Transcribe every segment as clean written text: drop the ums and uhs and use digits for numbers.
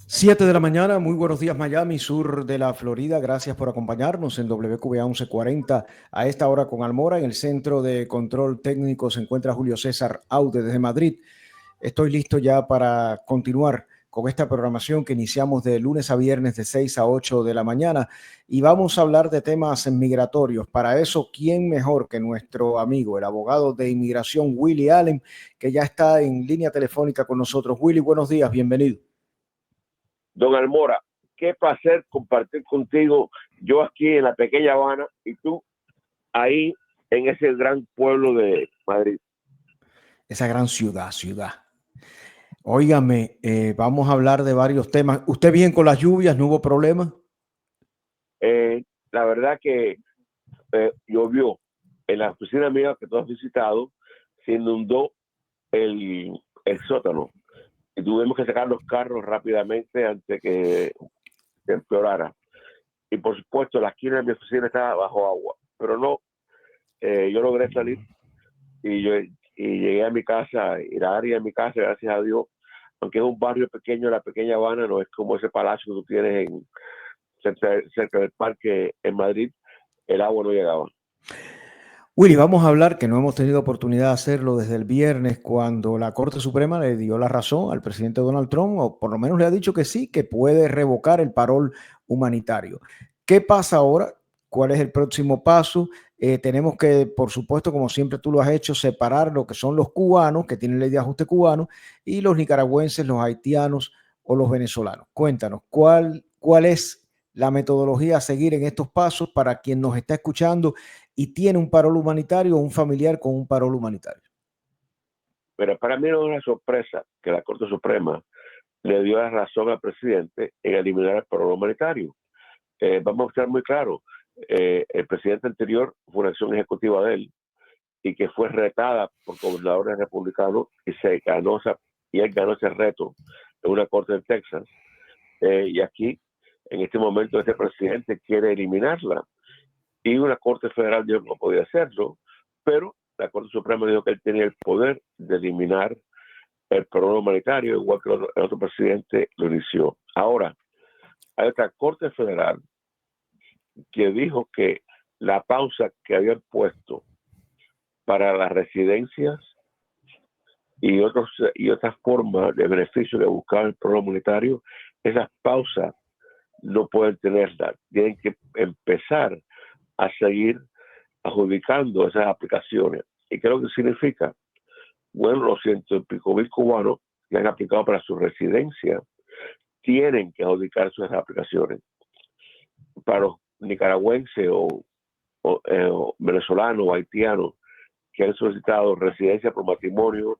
Siete de la mañana, muy buenos días Miami, sur de la Florida. Gracias por acompañarnos en WQBA 1140 a esta hora con Almora. En el centro de control técnico se encuentra Julio César Aude desde Madrid. Estoy listo ya para continuar con esta programación que iniciamos de lunes a viernes de 6 a 8 de la mañana y vamos a hablar de temas migratorios. Para eso, ¿quién mejor que nuestro amigo, el abogado de inmigración Willy Allen, que ya está en línea telefónica con nosotros? Willy, buenos días, bienvenido. Don Almora, qué placer compartir contigo, yo aquí en la pequeña Habana y tú ahí en ese gran pueblo de Madrid. Esa gran ciudad. Óigame, vamos a hablar de varios temas. ¿Usted bien con las lluvias? ¿No hubo problema? La verdad que llovió en la oficina mía que tú has visitado, se inundó el sótano y tuvimos que sacar los carros rápidamente antes que se empeorara. Y por supuesto la esquina de mi oficina estaba bajo agua, pero no, yo logré salir y llegué a mi casa, y la área de mi casa, gracias a Dios, aunque es un barrio pequeño, la pequeña Habana no es como ese palacio que tú tienes cerca del parque en Madrid, el agua no llegaba. Willy, vamos a hablar, que no hemos tenido oportunidad de hacerlo desde el viernes, cuando la Corte Suprema le dio la razón al presidente Donald Trump, o por lo menos le ha dicho que sí, que puede revocar el parol humanitario. ¿Qué pasa ahora? ¿Cuál es el próximo paso? Tenemos que, por supuesto, como siempre tú lo has hecho, separar lo que son los cubanos, que tienen ley de ajuste cubano, y los nicaragüenses, los haitianos o los venezolanos. Cuéntanos, ¿cuál es la metodología a seguir en estos pasos para quien nos está escuchando y tiene un parol humanitario o un familiar con un parol humanitario? Pero para mí no es una sorpresa que la Corte Suprema le dio la razón al presidente en eliminar el parol humanitario. Vamos a estar muy claros, el presidente anterior fue una acción ejecutiva de él y que fue retada por gobernadores republicanos y él ganó ese reto en una corte de Texas. Y aquí, en este momento, este presidente quiere eliminarla y una corte federal dijo que no podía hacerlo, pero la Corte Suprema dijo que él tenía el poder de eliminar el programa humanitario, igual que el otro presidente lo inició. Ahora, hay otra Corte Federal que dijo que la pausa que habían puesto para las residencias y otras formas de beneficio que buscaba el programa humanitario, esas pausas no pueden tenerlas. Tienen que empezar a seguir adjudicando esas aplicaciones. ¿Y qué es lo que significa? Bueno, los 100,000 cubanos que han aplicado para su residencia tienen que adjudicar sus aplicaciones. Para los nicaragüenses o venezolanos o haitianos que han solicitado residencia por matrimonio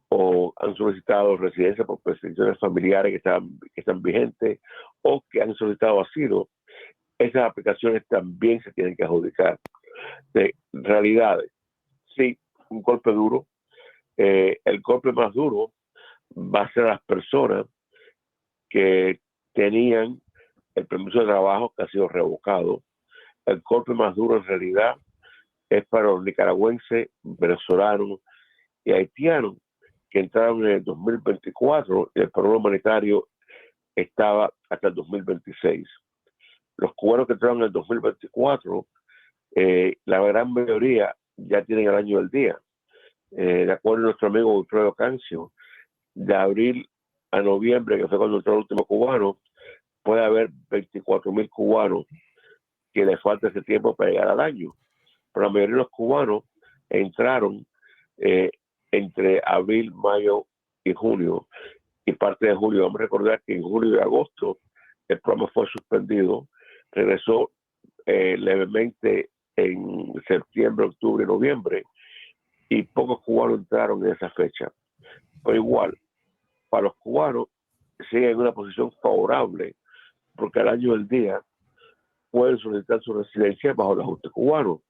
o han solicitado residencia por persecuciones familiares que están vigentes o que han solicitado asilo, esas aplicaciones también se tienen que adjudicar. De realidades, sí, un golpe duro. El golpe más duro va a ser a las personas que tenían el permiso de trabajo que ha sido revocado. El golpe más duro en realidad es para los nicaragüenses, venezolanos y haitianos que entraron en el 2024 y el programa humanitario estaba hasta el 2026. Los cubanos que entraron en el 2024, la gran mayoría ya tienen el año del día. De acuerdo a nuestro amigo Wilfredo Cancio, de abril a noviembre, que fue cuando entró el último cubano, puede haber 24,000 cubanos que les falta ese tiempo para llegar al año. Pero la mayoría de los cubanos entraron entre abril, mayo y junio y parte de julio. Vamos a recordar que en julio y agosto el programa fue suspendido, regresó levemente en septiembre, octubre y noviembre, y pocos cubanos entraron en esa fecha. Pero igual, para los cubanos siguen en una posición favorable porque al año del día pueden solicitar su residencia bajo el ajuste cubano.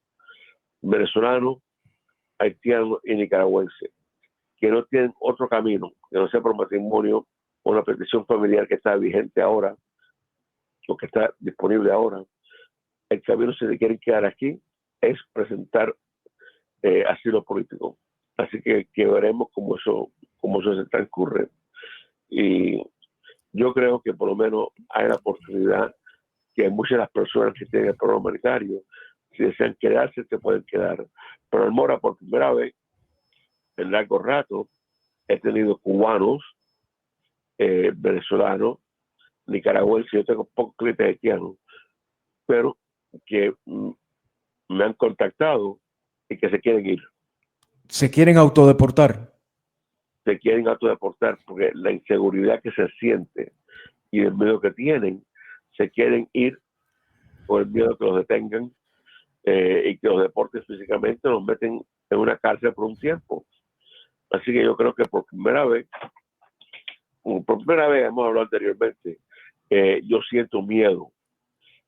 Venezolanos, haitianos y nicaragüenses que no tienen otro camino, que no sea por matrimonio o una petición familiar que está vigente ahora o que está disponible ahora, el camino si se quieren quedar aquí es presentar asilo político. Así que veremos cómo eso se transcurre. Y yo creo que por lo menos hay la oportunidad que muchas de las personas que tienen el programa humanitario, si desean quedarse, se pueden quedar. Pero en Mora, por primera vez en largo rato, he tenido cubanos, venezolanos, nicaragüenses, yo tengo pocos clientes haitianos, pero que me han contactado y que se quieren ir. Se quieren autodeportar. Se quieren autodeportar porque la inseguridad que se siente y el miedo que tienen, se quieren ir por el miedo que los detengan y que los deporten físicamente, los meten en una cárcel por un tiempo. Así que yo creo que por primera vez, hemos hablado anteriormente, yo siento miedo.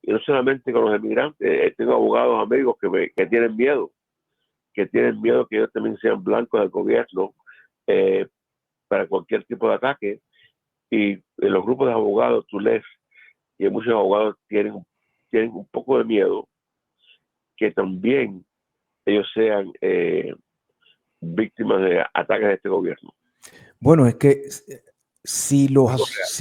Y no solamente con los emigrantes, tengo abogados, amigos que tienen miedo que ellos también sean blancos del gobierno para cualquier tipo de ataque. Y en los grupos de abogados tú lees que muchos abogados tienen un poco de miedo que también ellos sean víctimas de ataques de este gobierno. Bueno, es que si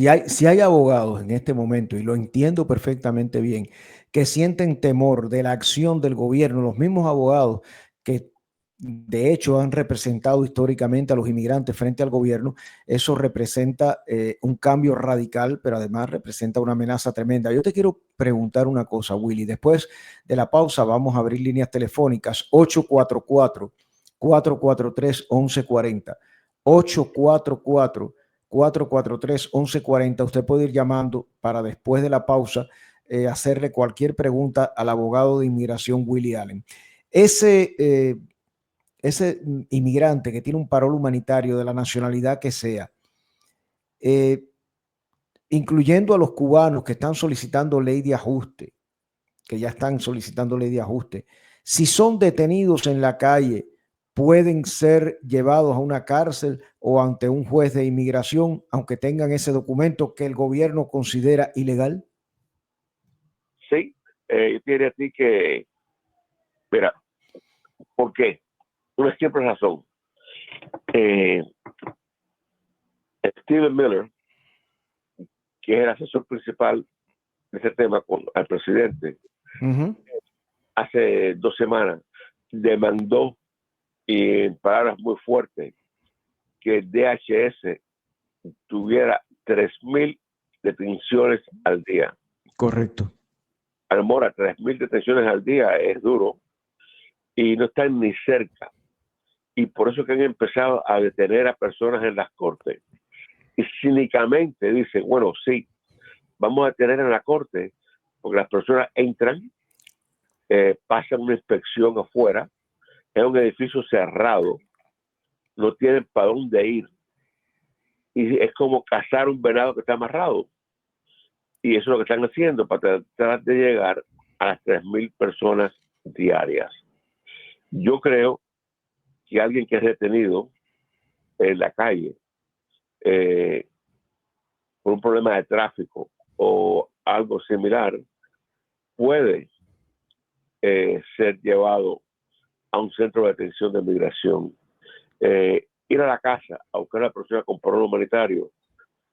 hay abogados en este momento, y lo entiendo perfectamente bien, que sienten temor de la acción del gobierno, los mismos abogados que de hecho han representado históricamente a los inmigrantes frente al gobierno, eso representa un cambio radical, pero además representa una amenaza tremenda. Yo te quiero preguntar una cosa, Willy. Después de la pausa vamos a abrir líneas telefónicas 844-443-1140. 844-443-1140. Usted puede ir llamando para después de la pausa hacerle cualquier pregunta al abogado de inmigración Willy Allen. Ese inmigrante que tiene un parol humanitario de la nacionalidad que sea, incluyendo a los cubanos que están solicitando ley de ajuste, que ya están solicitando ley de ajuste, si son detenidos en la calle, pueden ser llevados a una cárcel o ante un juez de inmigración, aunque tengan ese documento que el gobierno considera ilegal. Sí, yo te diría a ti que, mira, ¿por qué? Tienes siempre razón. Steven Miller, que es el asesor principal de ese tema al presidente, hace 2 semanas demandó, y en palabras muy fuertes, que el DHS tuviera 3,000 detenciones al día. Correcto. Almora, 3,000 detenciones al día es duro y no están ni cerca. Y por eso que han empezado a detener a personas en las cortes. Y cínicamente dicen, bueno, sí, vamos a detener en la corte porque las personas entran, pasan una inspección afuera, es un edificio cerrado, no tienen para dónde ir. Y es como cazar un venado que está amarrado. Y eso es lo que están haciendo para tratar de llegar a las 3,000 personas diarias. Yo creo que alguien que es detenido en la calle por un problema de tráfico o algo similar puede ser llevado a un centro de atención de migración. Ir a la casa a buscar a la persona con parol humanitario,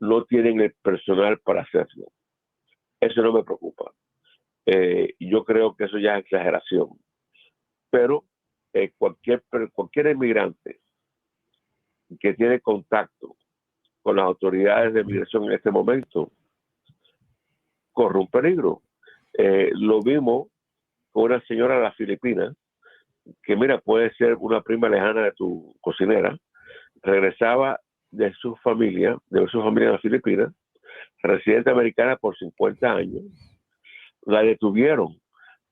no tienen el personal para hacerlo. Eso no me preocupa. Yo creo que eso ya es exageración. Pero cualquier inmigrante que tiene contacto con las autoridades de migración en este momento corre un peligro. Lo vimos con una señora de las Filipinas, que mira, puede ser una prima lejana de tu cocinera, regresaba de su familia en las Filipinas, residente americana por 50 años, la detuvieron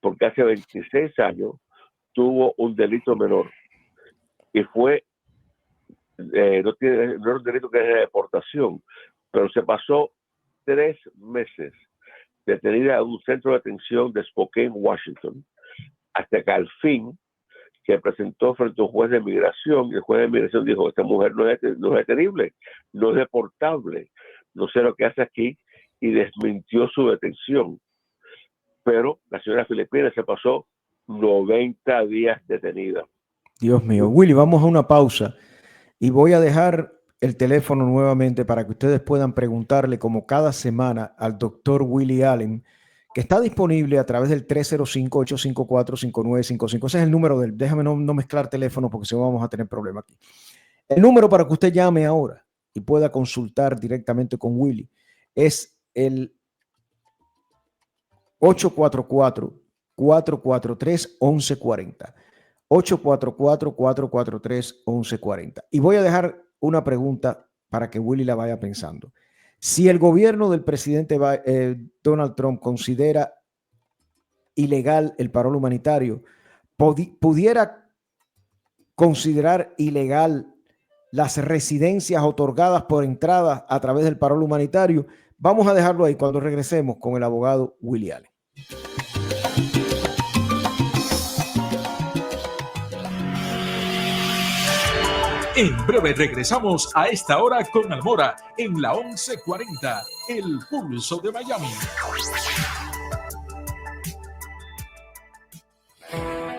porque hace 26 años tuvo un delito menor y fue, no es un delito que es de deportación, pero se pasó 3 meses detenida en un centro de atención de Spokane, Washington, hasta que al fin se presentó frente a un juez de migración y el juez de migración dijo, esta mujer no es detenible, no es deportable, no sé lo que hace aquí, y desmintió su detención. Pero la señora filipina se pasó 90 días detenida. Dios mío. Willy, vamos a una pausa y voy a dejar el teléfono nuevamente para que ustedes puedan preguntarle como cada semana al doctor Willy Allen, que está disponible a través del 305-854-5955. Ese es el número del, déjame no mezclar teléfono porque si no vamos a tener problemas aquí. El número para que usted llame ahora y pueda consultar directamente con Willy es el 844-443-1140. 844-443-1140. Y voy a dejar una pregunta para que Willy la vaya pensando. Si el gobierno del presidente Donald Trump considera ilegal el parol humanitario, ¿pudiera considerar ilegal las residencias otorgadas por entrada a través del parol humanitario? Vamos a dejarlo ahí cuando regresemos con el abogado Willy Allen. En breve regresamos a esta hora con Almora en la 1140, El Pulso de Miami.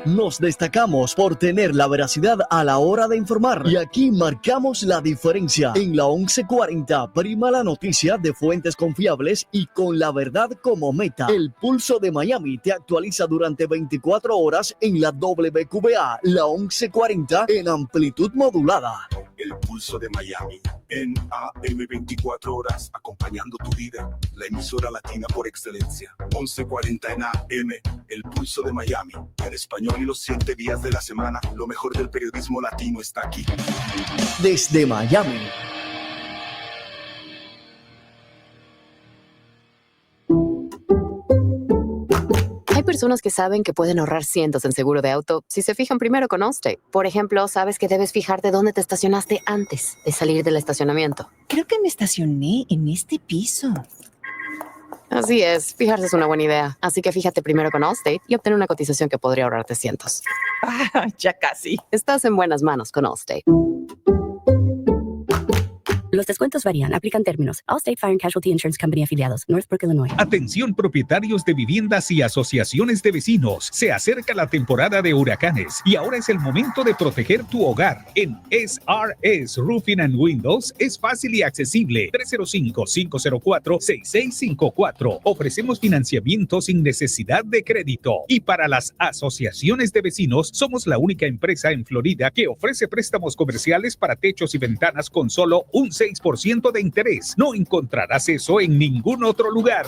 Nos destacamos por tener la veracidad a la hora de informar y aquí marcamos la diferencia. En la 1140 prima la noticia de fuentes confiables y con la verdad como meta. El Pulso de Miami te actualiza durante 24 horas en la WQBA, la 1140 en amplitud modulada. El Pulso de Miami en AM 24 horas, acompañando tu vida, la emisora latina por excelencia. 1140 en AM, El Pulso de Miami, en español y los 7 días de la semana. Lo mejor del periodismo latino está aquí. Desde Miami. Hay personas que saben que pueden ahorrar cientos en seguro de auto si se fijan primero con Allstate. Por ejemplo, sabes que debes fijarte dónde te estacionaste antes de salir del estacionamiento. Creo que me estacioné en este piso. Así es, fijarse es una buena idea. Así que fíjate primero con Allstate y obtén una cotización que podría ahorrarte cientos. Ah, ya casi. Estás en buenas manos con Allstate. Los descuentos varían, aplican términos. Allstate Fire and Casualty Insurance Company afiliados, Northbrook, Illinois. Atención propietarios de viviendas y asociaciones de vecinos. Se acerca la temporada de huracanes y ahora es el momento de proteger tu hogar. En SRS Roofing and Windows es fácil y accesible. 305-504-6654. Ofrecemos financiamiento sin necesidad de crédito. Y para las asociaciones de vecinos, somos la única empresa en Florida que ofrece préstamos comerciales para techos y ventanas con solo un 6% de interés. No encontrarás eso en ningún otro lugar.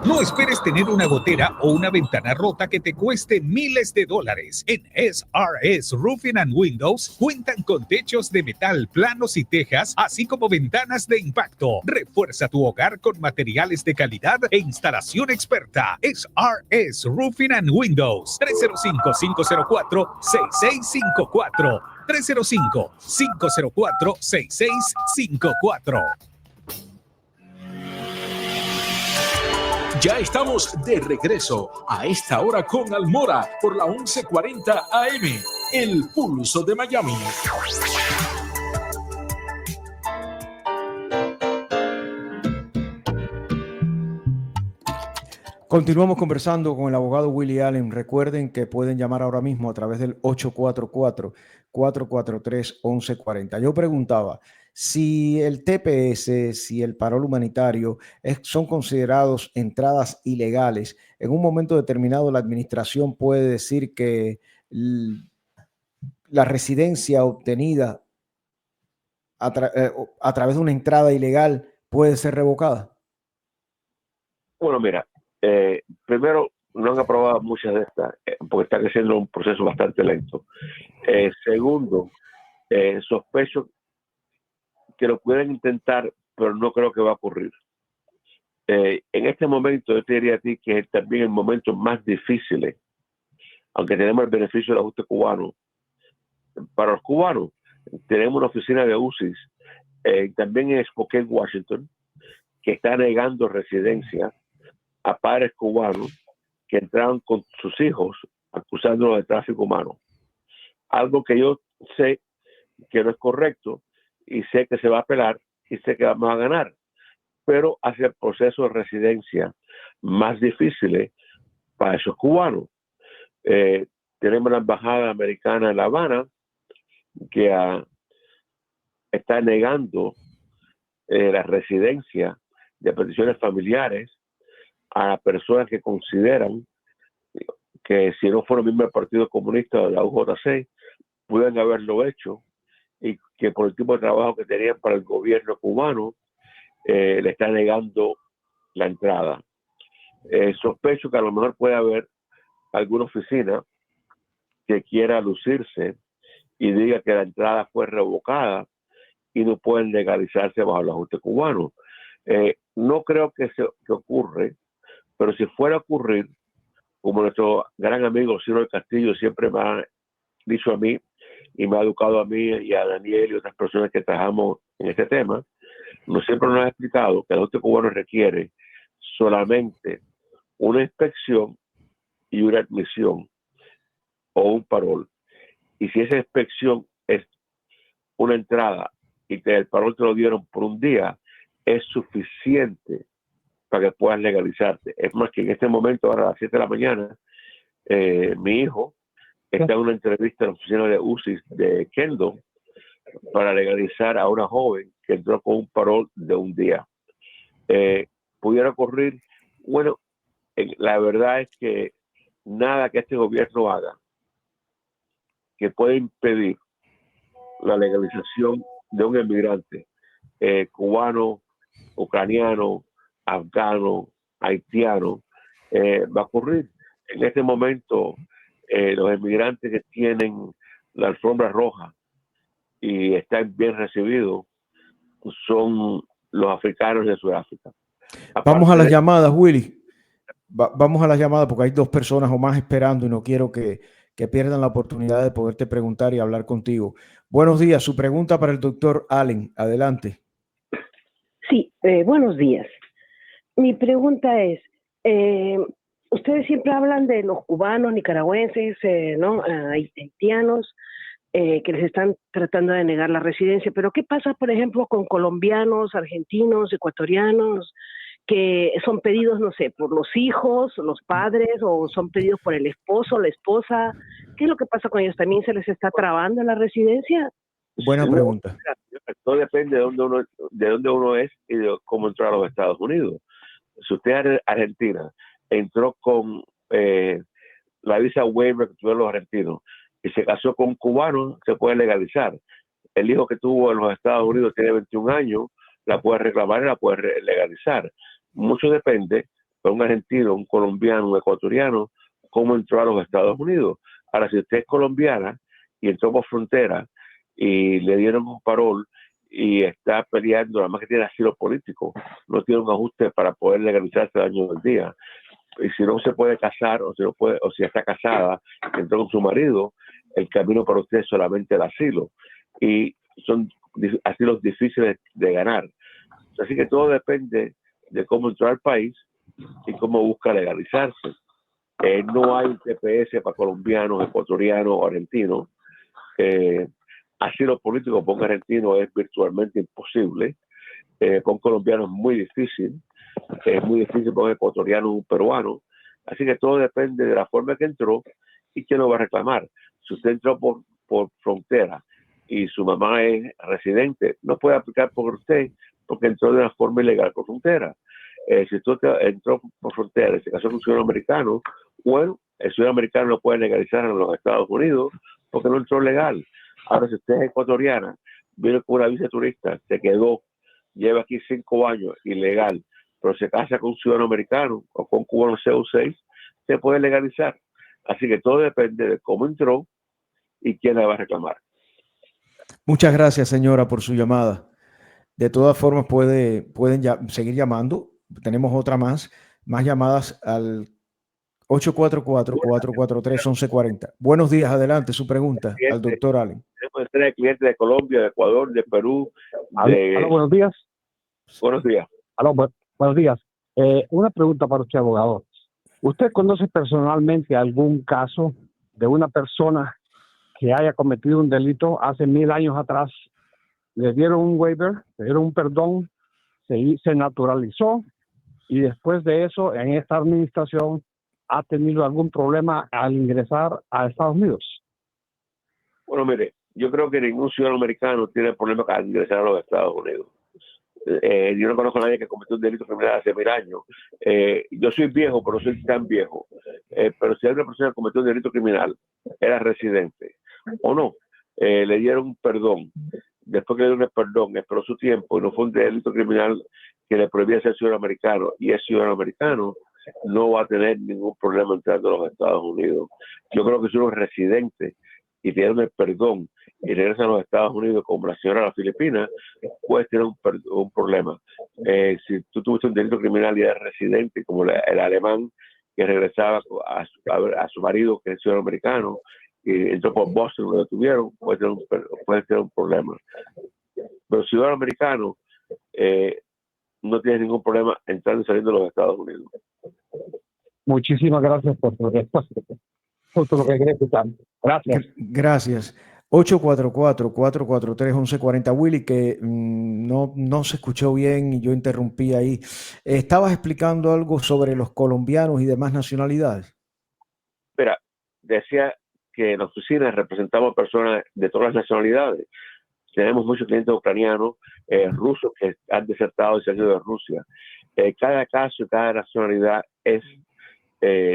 No esperes tener una gotera o una ventana rota que te cueste miles de dólares. En SRS Roofing and Windows cuentan con techos de metal, planos y tejas, así como ventanas de impacto. Refuerza tu hogar con materiales de calidad e instalación experta. SRS Roofing and Windows. 305-504-6654. 305-504-6654. Ya estamos de regreso a esta hora con Almora por la 1140 AM, El Pulso de Miami. Continuamos conversando con el abogado Willy Allen. Recuerden que pueden llamar ahora mismo a través del 844-443-1140. Yo preguntaba si el TPS, si el parol humanitario son considerados entradas ilegales. En un momento determinado la administración puede decir que la residencia obtenida a través de una entrada ilegal puede ser revocada. Bueno, mira. Primero, no han aprobado muchas de estas porque está creciendo un proceso bastante lento. Segundo, sospecho que lo pueden intentar, pero no creo que va a ocurrir. En este momento, yo te diría a ti que es también el momento más difícil, aunque tenemos el beneficio del ajuste cubano. Para los cubanos, tenemos una oficina de UCIS, también en Spokane, Washington, que está negando residencia a padres cubanos que entraron con sus hijos acusándolos de tráfico humano. Algo que yo sé que no es correcto y sé que se va a apelar y sé que vamos a ganar, pero hace el proceso de residencia más difícil para esos cubanos. Tenemos la embajada americana en La Habana que está negando la residencia de peticiones familiares a personas que consideran que si no fueron miembros del Partido Comunista o de la UJC, pueden haberlo hecho y que por el tipo de trabajo que tenían para el gobierno cubano, le está negando la entrada. Sospecho que a lo mejor puede haber alguna oficina que quiera lucirse y diga que la entrada fue revocada y no pueden legalizarse bajo el ajuste cubano. No creo que ocurre, pero si fuera a ocurrir, como nuestro gran amigo Ciro del Castillo siempre me ha dicho a mí y me ha educado a mí y a Daniel y otras personas que trabajamos en este tema, siempre nos ha explicado que el ajuste cubano requiere solamente una inspección y una admisión o un parol. Y si esa inspección es una entrada y el parol te lo dieron por un día, es suficiente para que puedas legalizarte. Es más que en este momento, ahora a las 7 de la mañana, mi hijo está en una entrevista en la oficina de UCI de Kendall para legalizar a una joven que entró con un parol de un día. Pudiera ocurrir, bueno, la verdad es que nada que este gobierno haga que pueda impedir la legalización de un emigrante cubano, ucraniano, afgano, haitiano, va a ocurrir. En este momento, los emigrantes que tienen la alfombra roja y están bien recibidos son los africanos de Sudáfrica. Vamos a las llamadas, Willy. Vamos a las llamadas porque hay 2 personas o más esperando y no quiero que pierdan la oportunidad de poderte preguntar y hablar contigo. Buenos días. Su pregunta para el doctor Allen. Adelante. Sí, buenos días. Mi pregunta es, ustedes siempre hablan de los cubanos, nicaragüenses, ¿no? Haitianos, que les están tratando de negar la residencia, pero ¿qué pasa, por ejemplo, con colombianos, argentinos, ecuatorianos, que son pedidos, no sé, por los hijos, los padres, o son pedidos por el esposo, la esposa? ¿Qué es lo que pasa con ellos? ¿También se les está trabando la residencia? Buena pregunta. Todo depende de dónde uno es y de cómo entró a los Estados Unidos. Si usted es argentina, entró con la visa waiver que tuvieron los argentinos y se casó con un cubano, se puede legalizar. El hijo que tuvo en los Estados Unidos tiene 21 años, la puede reclamar y la puede legalizar. Mucho depende de un argentino, un colombiano, un ecuatoriano, cómo entró a los Estados Unidos. Ahora, si usted es colombiana y entró por frontera y le dieron un parol y está peleando, además que tiene asilo político, no tiene un ajuste para poder legalizarse el año del día. Y si no se puede casar o si está casada, entró con su marido, el camino para usted es solamente el asilo. Y son asilos difíciles de ganar. Así que todo depende de cómo entró al país y cómo busca legalizarse. No hay TPS para colombianos, ecuatorianos o argentinos. Asilo político para un argentino es virtualmente imposible. Con colombianos es muy difícil. Es muy difícil para un ecuatoriano o un peruano. Así que todo depende de la forma que entró y quién lo va a reclamar. Si usted entró por frontera y su mamá es residente, no puede aplicar por usted porque entró de una forma ilegal por frontera. Si usted entró por frontera y se casó con un ciudadano americano, bueno, el ciudadano americano no puede legalizar en los Estados Unidos porque no entró legal. Ahora, si usted es ecuatoriana, viene con una visa turista, se quedó, lleva aquí 5 años ilegal, pero se casa con un ciudadano americano o con un cubano CO6, se puede legalizar. Así que todo depende de cómo entró y quién la va a reclamar. Muchas gracias, señora, por su llamada. De todas formas, pueden seguir llamando. Tenemos más llamadas al 844-443-1140. Buenos días, adelante, su pregunta al doctor Allen. Tenemos 3 clientes de Colombia, de Ecuador, de Perú. Aló, buenos días. Buenos días. Aló, buenos días. Una pregunta para usted, abogado. ¿Usted conoce personalmente algún caso de una persona que haya cometido un delito hace 1000 años atrás? Le dieron un waiver, le dieron un perdón, se naturalizó y después de eso, en esta administración, ¿ha tenido algún problema al ingresar a Estados Unidos? Bueno, mire, yo creo que ningún ciudadano americano tiene problema con ingresar a los Estados Unidos. Yo no conozco a nadie que cometió un delito criminal hace 1000 años. Yo soy viejo, pero no soy tan viejo. Pero si hay una persona que cometió un delito criminal, era residente o no, le dieron un perdón. Después que le dieron el perdón, esperó su tiempo y no fue un delito criminal que le prohibía ser ciudadano americano, y es ciudadano americano, no va a tener ningún problema entrando a los Estados Unidos. Yo creo que si uno es residente y tiene el perdón y regresa a los Estados Unidos como la señora de las Filipinas, puedes tener un problema. Si tú tuviste un delito criminal y eres residente, como el alemán que regresaba a su marido, que es ciudadano americano, y entró por Boston, lo detuvieron, puede tener un problema. Pero el ciudadano americano no tiene ningún problema entrando y saliendo de los Estados Unidos. Muchísimas gracias por tu respuesta. Justo lo que quería escuchar. Gracias. Gracias. 844-443-1140. Willy, que no se escuchó bien y yo interrumpí ahí. Estabas explicando algo sobre los colombianos y demás nacionalidades. Espera, decía que en la oficina representamos personas de todas las nacionalidades. Tenemos muchos clientes ucranianos, rusos que han desertado y se han ido de Rusia. Cada caso y cada nacionalidad es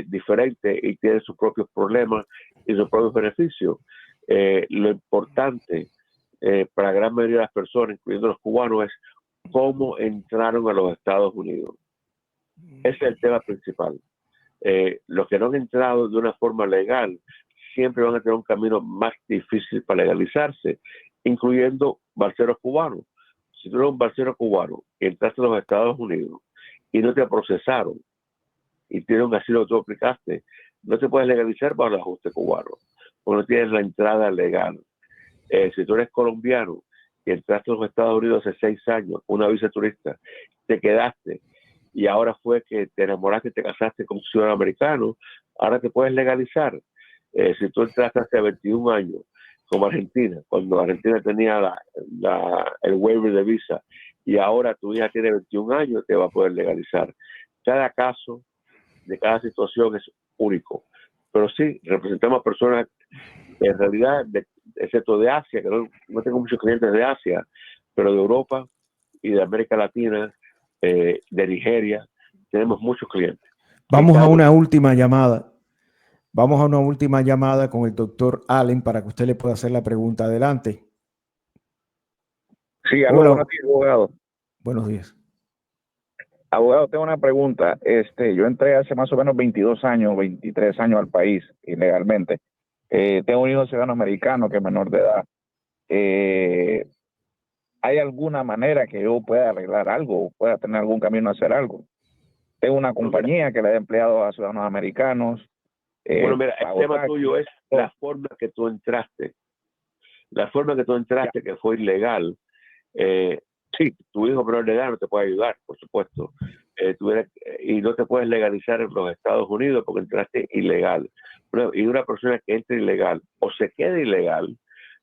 diferente y tiene sus propios problemas y sus propios beneficios. Lo importante para la gran mayoría de las personas, incluyendo los cubanos, es cómo entraron a los Estados Unidos. Ese es el tema principal. Los que no han entrado de una forma legal siempre van a tener un camino más difícil para legalizarse, incluyendo balseros cubanos. Si tú eres un balsero cubano y entraste a los Estados Unidos y no te procesaron y tienes un asilo que tú aplicaste, no te puedes legalizar bajo el ajuste cubano, porque no tienes la entrada legal. Si tú eres colombiano y entraste a los Estados Unidos hace 6 años, una visa turista, te quedaste y ahora fue que te enamoraste y te casaste con un ciudadano americano, ahora te puedes legalizar. Si tú entraste hace 21 años, como Argentina, cuando Argentina tenía el waiver de visa, y ahora tu hija tiene 21 años, te va a poder legalizar. Cada caso de cada situación es único. Pero sí, representamos a personas en realidad, excepto de Asia, que no tengo muchos clientes de Asia, pero de Europa y de América Latina, de Nigeria, tenemos muchos clientes. Vamos a una última llamada. Vamos a una última llamada con el doctor Allen para que usted le pueda hacer la pregunta. Adelante. Sí, hola. Buenos días, abogado. Buenos días. Abogado, tengo una pregunta. Yo entré hace más o menos 22 años, 23 años al país ilegalmente. Tengo un hijo ciudadano americano que es menor de edad. ¿Hay alguna manera que yo pueda arreglar algo, pueda tener algún camino a hacer algo? Tengo una compañía que le da empleado a ciudadanos americanos. Bueno, mira, el tema tuyo es la forma que tú entraste. La forma que tú entraste, que fue ilegal. Sí, tu hijo menor de edad no te puede ayudar, por supuesto. Y no te puedes legalizar en los Estados Unidos porque entraste ilegal. Y una persona que entre ilegal o se quede ilegal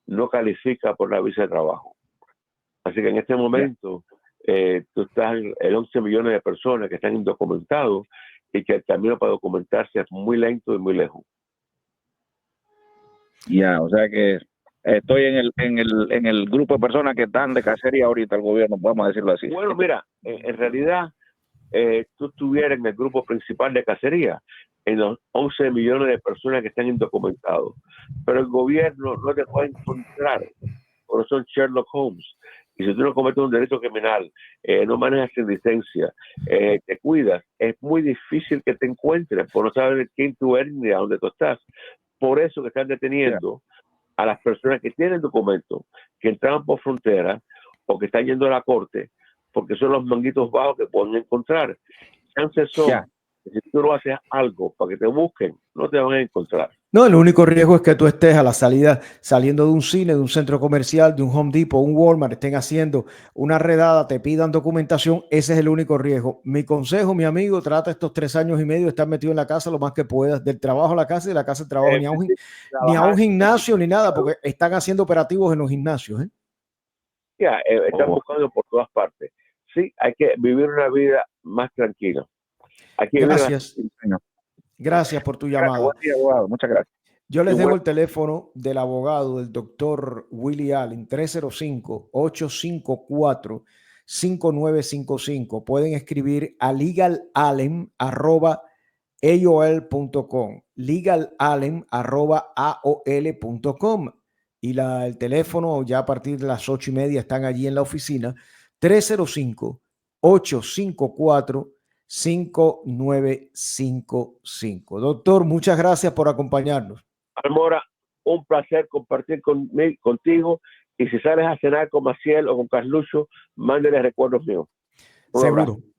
no califica por la visa de trabajo. Así que en este momento tú estás en 11 millones de personas que están indocumentados y que el camino para documentarse es muy lento y muy lejos. Ya, o sea que estoy en el grupo de personas que están de cacería ahorita el gobierno, podemos decirlo así. Bueno, mira, en realidad tú estuvieras en el grupo principal de cacería, en los 11 millones de personas que están indocumentados. Pero el gobierno no te puede encontrar, porque son Sherlock Holmes. Y si tú no cometes un delito criminal, no manejas sin licencia, te cuidas, es muy difícil que te encuentres, porque no sabes quién tú eres ni a dónde tú estás. Por eso que están deteniendo a las personas que tienen documentos, que entraron por frontera o que están yendo a la corte, porque son los manguitos bajos que pueden encontrar. Chances son que si tú no haces algo para que te busquen, no te van a encontrar. No, el único riesgo es que tú estés a la salida, saliendo de un cine, de un centro comercial, de un Home Depot, un Walmart, estén haciendo una redada, te pidan documentación. Ese es el único riesgo. Mi consejo, mi amigo, trata estos 3 años y medio de estar metido en la casa lo más que puedas, del trabajo a la casa y de la casa al trabajo, ni a un gimnasio ni nada, porque están haciendo operativos en los gimnasios. Están buscando por todas partes. Sí, hay que vivir una vida más tranquila. Gracias. Gracias por tu llamada. Buen día, abogado. Muchas gracias. Yo les debo el teléfono del abogado, del doctor Willie Allen, 305-854-5955. Pueden escribir a legalallen@aol.com, legalallen@aol.com. Y el teléfono ya a partir de las 8:30 están allí en la oficina, 305-854-5955. Doctor, muchas gracias por acompañarnos. Almora, un placer compartir contigo, y si sales a cenar con Maciel o con Carlucho, mándele recuerdos míos.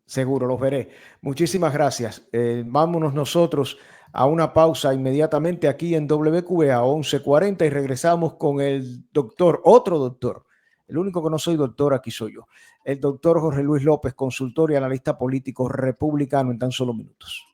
Seguro, los veré. Muchísimas gracias. Vámonos nosotros a una pausa inmediatamente aquí en WQA 1140 y regresamos con el doctor, otro doctor. El único que no soy doctor aquí soy yo. El doctor Jorge Luis López, consultor y analista político republicano, en tan solo minutos.